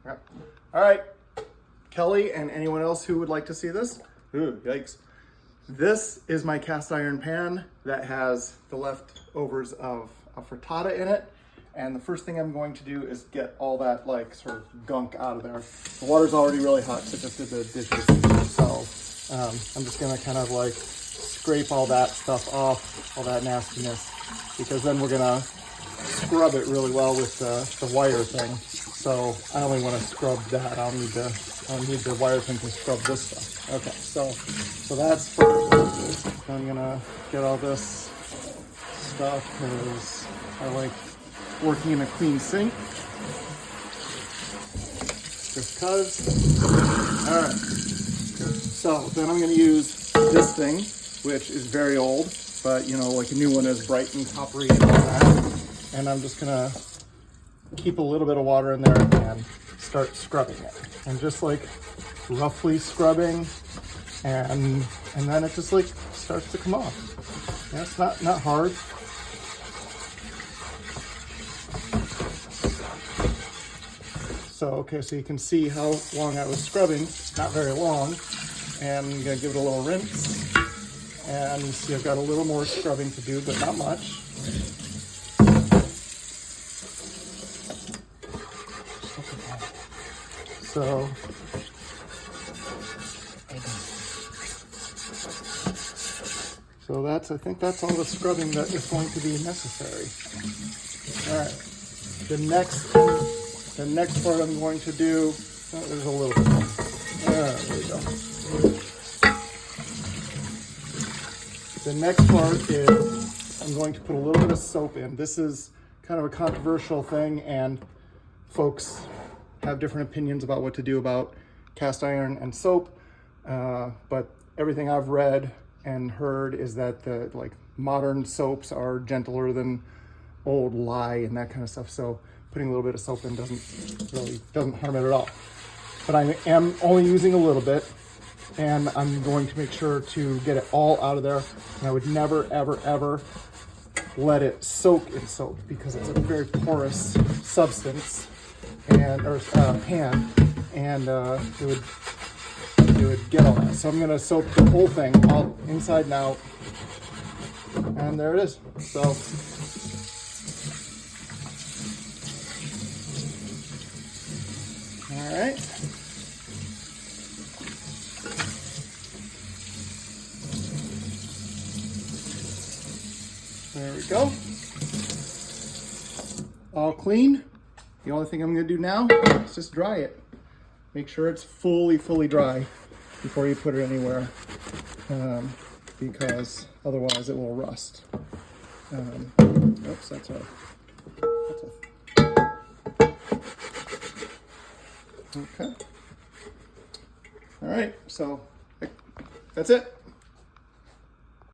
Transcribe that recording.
Yep. All right, Kelly and anyone else who would like to see this. Ooh, yikes. This is my cast iron pan that has the leftovers of a frittata in it. And the first thing I'm going to do is get all that like sort of gunk out of there. The water's already really hot, so I just did the dishes. So I'm just gonna kind of like scrape all that stuff off, all that nastiness, because then we're gonna scrub it really well with the wire thing. So I only want to scrub that. I don't need the wire thing to scrub this stuff. Okay, so that's first. I'm gonna get all this stuff because I like working in a clean sink. Just cause. All right. So then I'm gonna use this thing, which is very old, but you know, like a new one is bright and coppery and all that. And I'm just gonna keep a little bit of water in there and start scrubbing it. And just like roughly scrubbing, and then it just like starts to come off. Yeah, it's not hard. So, okay, so you can see how long I was scrubbing, not very long. And I'm gonna give it a little rinse. And you see I've got a little more scrubbing to do, but not much. So I think that's all the scrubbing that is going to be necessary. All right, the next part I'm going to do, there's a little bit more. There we go. The next part is I'm going to put a little bit of soap in. This is kind of a controversial thing, and folks have different opinions about what to do about cast iron and soap, but everything I've read and heard is that the like modern soaps are gentler than old lye and that kind of stuff. So putting a little bit of soap in doesn't harm it at all. But I am only using a little bit, and I'm going to make sure to get it all out of there. And I would never, ever, ever let it soak in soap because it's a very porous substance or pan, and it would get all that. So I'm gonna soak the whole thing all inside and out, and there it is. So all right. There we go. All clean. The only thing I'm gonna do now is just dry it. Make sure it's fully dry before you put it anywhere, because otherwise it will rust. Oops, that's a. Okay. All right, so that's it.